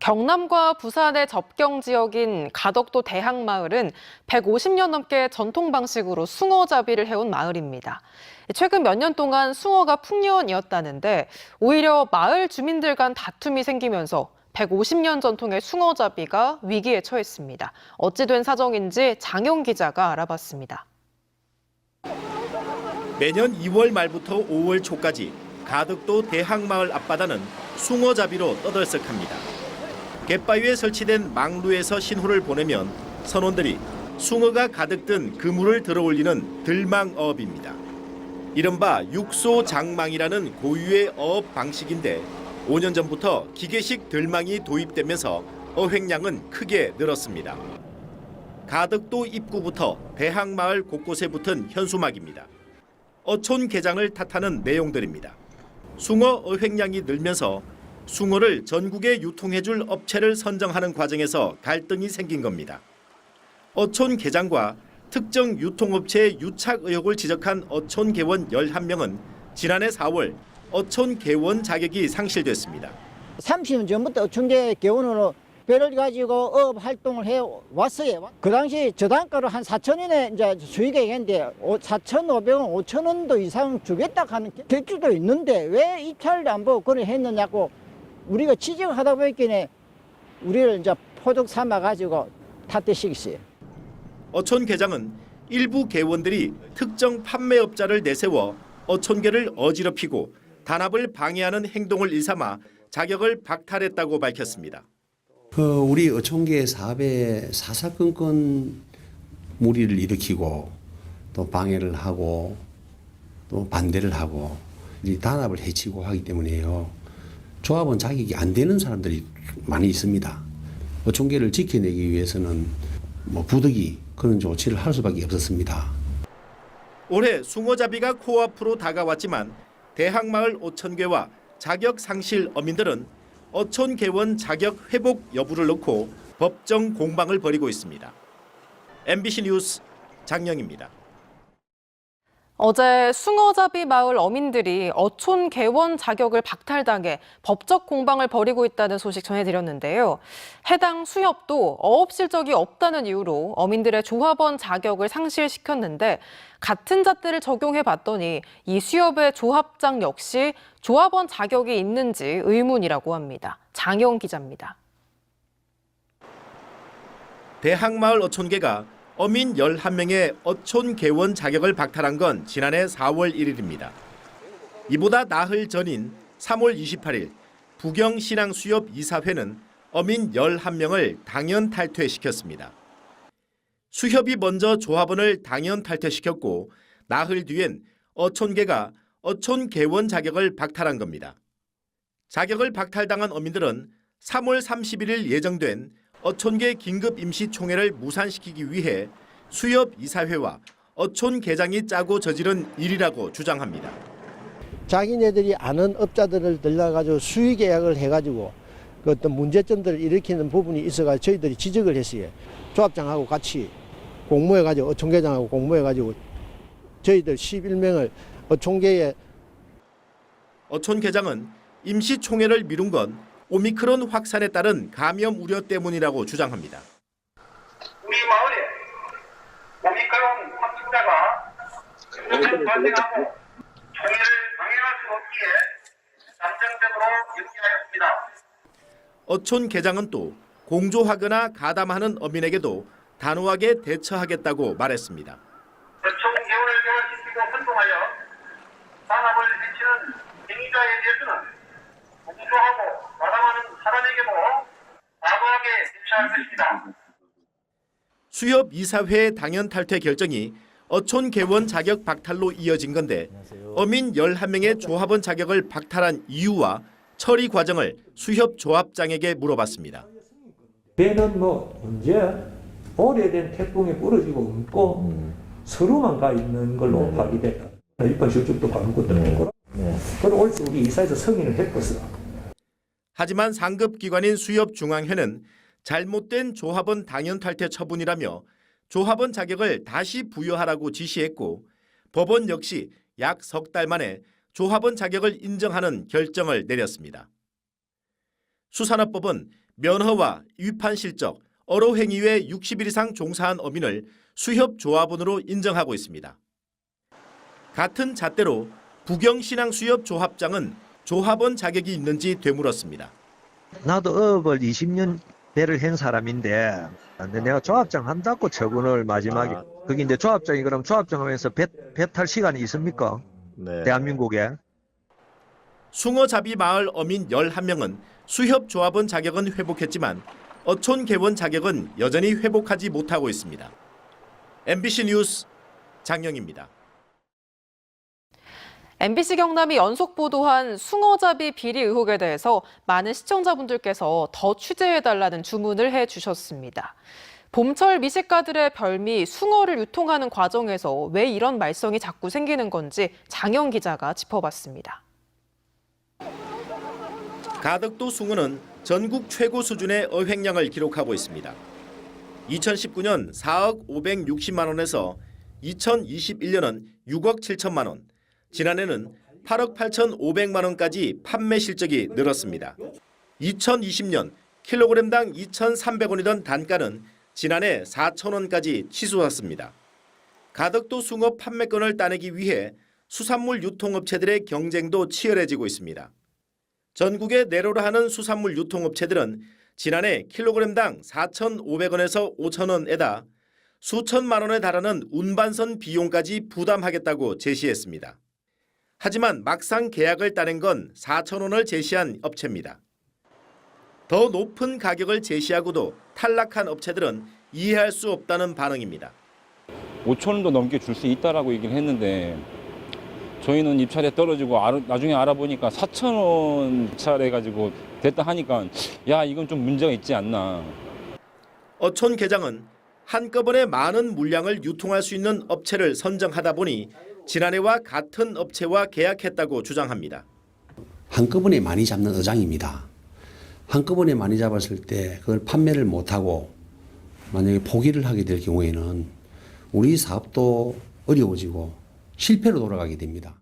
경남과 부산의 접경 지역인 가덕도 대항마을은 150년 넘게 전통 방식으로 숭어잡이를 해온 마을입니다. 최근 몇 년 동안 숭어가 풍년이었다는데 오히려 마을 주민들 간 다툼이 생기면서 150년 전통의 숭어잡이가 위기에 처했습니다. 어찌 된 사정인지 장영 기자가 알아봤습니다. 매년 2월 말부터 5월 초까지 가덕도 대항마을 앞바다는 숭어잡이로 떠들썩합니다. 갯바위에 설치된 망루에서 신호를 보내면 선원들이 숭어가 가득 든 그물을 들어올리는 들망어업입니다. 이른바 육소장망이라는 고유의 어업 방식인데 5년 전부터 기계식 들망이 도입되면서 어획량은 크게 늘었습니다. 가덕도 입구부터 대항마을 곳곳에 붙은 현수막입니다. 어촌 개장을 탓하는 내용들입니다. 숭어 어획량이 늘면서 숭어를 전국에 유통해줄 업체를 선정하는 과정에서 갈등이 생긴 겁니다. 어촌 개장과 특정 유통업체의 유착 의혹을 지적한 어촌 개원 11명은 지난해 4월 어촌 개원 자격이 상실됐습니다. 30년 전부터 어촌계 개원으로 배를 가지고 어업 활동을 해 왔어요. 그 당시 저단가로 한 4,000원에 이제 수익이 있는데 4,500원, 5,000원도 이상 주겠다 하는 객주도 있는데 왜 입찰을 안 보고 그걸 했느냐고 우리가 지적하다 보니까 우리를 이제 포적 삼아 가지고 탓대시겠어요. 어촌 개장은 일부 개원들이 특정 판매업자를 내세워 어촌계를 어지럽히고 단합을 방해하는 행동을 일삼아 자격을 박탈했다고 밝혔습니다. 우리 어촌계 사업에 사사건건 무리를 일으키고 또 방해를 하고 또 반대를 하고 이 단합을 해치고 하기 때문에요. 조합원 자격이 안 되는 사람들이 많이 있습니다. 어촌계를 지켜내기 위해서는 부득이 그런 조치를 할 수밖에 없었습니다. 올해 숭어잡이가 코앞으로 다가왔지만 대항마을 어촌계와 자격 상실 어민들은 어촌 개원 자격 회복 여부를 놓고 법정 공방을 벌이고 있습니다. MBC 뉴스 장영입니다. 어제 숭어잡이 마을 어민들이 어촌 개원 자격을 박탈당해 법적 공방을 벌이고 있다는 소식 전해드렸는데요. 해당 수협도 어업 실적이 없다는 이유로 어민들의 조합원 자격을 상실시켰는데 같은 잣대를 적용해 봤더니 이 수협의 조합장 역시 조합원 자격이 있는지 의문이라고 합니다. 장영 기자입니다. 대항마을 어촌계가 어민 11명의 어촌 개원 자격을 박탈한 건 지난해 4월 1일입니다. 이보다 나흘 전인 3월 28일 부경신앙수협 이사회는 어민 11명을 당연 탈퇴시켰습니다. 수협이 먼저 조합원을 당연 탈퇴시켰고 나흘 뒤엔 어촌계가 어촌 개원 자격을 박탈한 겁니다. 자격을 박탈당한 어민들은 3월 31일 예정된 어촌계 긴급 임시총회를 무산시키기 위해 수협 이사회와 어촌 계장이 짜고 저지른 일이라고 주장합니다. 자기네들이 아는 업자들을 들러가지고 수의 계약을 해가지고 그 어떤 문제점들을 일으키는 부분이 있어가지고 저희들이 지적을 했어요. 조합장하고 같이 공모해가지고 어촌계장하고 공모해가지고 저희들 11명을 어촌계장은 임시총회를 미룬 건 오미크론 확산에 따른 감염 우려 때문이라고 주장합니다. 우리 마을에 오미크론 확진자가 발생하고 총회를 방해할 수 없기에 잠정적으로 연기하였습니다. 어촌계장은 또 공조하거나 가담하는 어민에게도 단호하게 대처하겠다고 말했습니다. 어촌 개원을 개원시키고 선동하여 단합을 해치는 행위자에 대해서는 공조하고 가담하는 사람에게도 단호하게 대처할 것입니다. 수협 이사회의 당연 탈퇴 결정이 어촌 개원 자격 박탈로 이어진 건데 어민 11명의 조합원 자격을 박탈한 이유와 처리 과정을 수협 조합장에게 물어봤습니다. 배는 언제 오래된 태풍에 부러지고 없고 서로만 가 있는 걸로 파악됐다. 일반 실적도 가는 것도 없는 거라. 그걸 옳지 우리 이사에서 승인을 했거든. 하지만 상급기관인 수협중앙회는 잘못된 조합원 당연 탈퇴 처분이라며 조합원 자격을 다시 부여하라고 지시했고 법원 역시 약 석 달 만에 조합원 자격을 인정하는 결정을 내렸습니다. 수산업법은 면허와 위판 실적, 어로 행위에 60일 이상 종사한 어민을 수협조합원으로 인정하고 있습니다. 같은 잣대로 부경신앙수협조합장은 조합원 자격이 있는지 되물었습니다. 나도 어업을 20년 배를 한 사람인데 근데 내가 조합장 한다고 처분을 마지막에 그게 이제 조합장이 그럼 조합장 하면서 배 탈 시간이 있습니까? 네. 대한민국에. 숭어잡이 마을 어민 11명은 수협조합원 자격은 회복했지만 어촌 개원 자격은 여전히 회복하지 못하고 있습니다. MBC 뉴스 장영입니다. MBC 경남이 연속 보도한 숭어잡이 비리 의혹에 대해서 많은 시청자분들께서 더 취재해달라는 주문을 해주셨습니다. 봄철 미식가들의 별미 숭어를 유통하는 과정에서 왜 이런 말썽이 자꾸 생기는 건지 장영 기자가 짚어봤습니다. 가덕도 숭어는 전국 최고 수준의 어획량을 기록하고 있습니다. 2019년 4억 560만 원에서 2021년은 6억 7천만 원, 지난해는 8억 8,500만 원까지 판매 실적이 늘었습니다. 2020년 킬로그램당 2,300원이던 단가는 지난해 4,000원까지 치솟았습니다. 가덕도 숭어 판매권을 따내기 위해 수산물 유통업체들의 경쟁도 치열해지고 있습니다. 전국에 내로라 하는 수산물 유통업체들은 지난해 킬로그램당 4,500원에서 5,000원에다 수천만 원에 달하는 운반선 비용까지 부담하겠다고 제시했습니다. 하지만 막상 계약을 따낸 건 4,000원을 제시한 업체입니다. 더 높은 가격을 제시하고도 탈락한 업체들은 이해할 수 없다는 반응입니다. 5,000원도 넘게 줄 수 있다라고 얘기를 했는데 저희는 입찰에 떨어지고 나중에 알아보니까 4,000원 입찰해가지고 됐다 하니까 야 이건 좀 문제가 있지 않나. 어촌 계장은 한꺼번에 많은 물량을 유통할 수 있는 업체를 선정하다 보니 지난해와 같은 업체와 계약했다고 주장합니다. 한꺼번에 많이 잡는 어장입니다. 한꺼번에 많이 잡았을 때 그걸 판매를 못하고 만약에 포기를 하게 될 경우에는 우리 사업도 어려워지고 실패로 돌아가게 됩니다.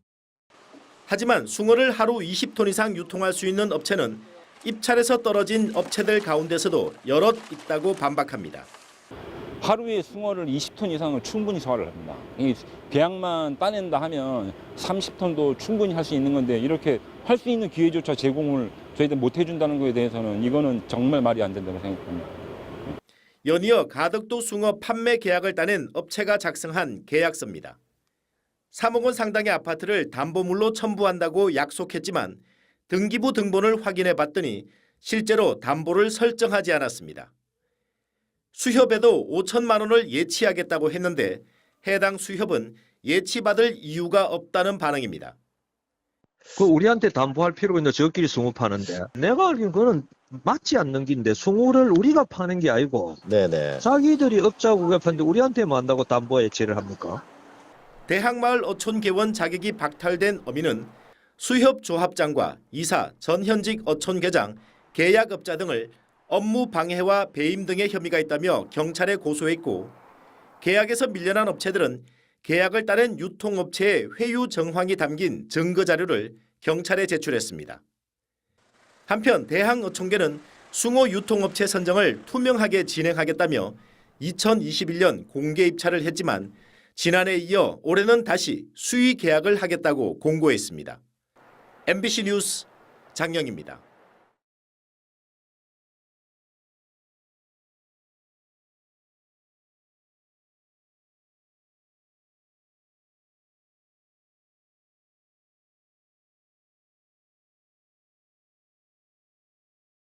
하지만 숭어를 하루 20톤 이상 유통할 수 있는 업체는 입찰에서 떨어진 업체들 가운데서도 여럿 있다고 반박합니다. 하루에 숭어를 20톤 이상을 충분히 소화를 합니다. 이 배양만 따낸다 하면 30톤도 충분히 할 수 있는 건데 이렇게 할 수 있는 기회조차 제공을 저희들 못 해준다는 것에 대해서는 이거는 정말 말이 안 된다고 생각합니다. 연이어 가덕도 숭어 판매 계약을 따낸 업체가 작성한 계약서입니다. 3억 원 상당의 아파트를 담보물로 첨부한다고 약속했지만 등기부 등본을 확인해 봤더니 실제로 담보를 설정하지 않았습니다. 수협에도 5천만 원을 예치하겠다고 했는데 해당 수협은 예치받을 이유가 없다는 반응입니다. 그 우리한테 담보할 필요가 있는데 저끼리 숭어 파는데 내가 알기로는 그거는 맞지 않는 긴데 숭어를 우리가 파는 게 아니고 네네. 자기들이 업자국에 파는데 우리한테만 한다고 담보 예치를 합니까? 대항마을 어촌개원 자격이 박탈된 어민은 수협조합장과 이사, 전현직 어촌계장, 계약업자 등을 업무 방해와 배임 등의 혐의가 있다며 경찰에 고소했고 계약에서 밀려난 업체들은 계약을 따른 유통업체의 회유 정황이 담긴 증거자료를 경찰에 제출했습니다. 한편 대항어촌계는 숭어 유통업체 선정을 투명하게 진행하겠다며 2021년 공개 입찰을 했지만 지난해에 이어 올해는 다시 수의 계약을 하겠다고 공고했습니다. MBC 뉴스 장영입니다.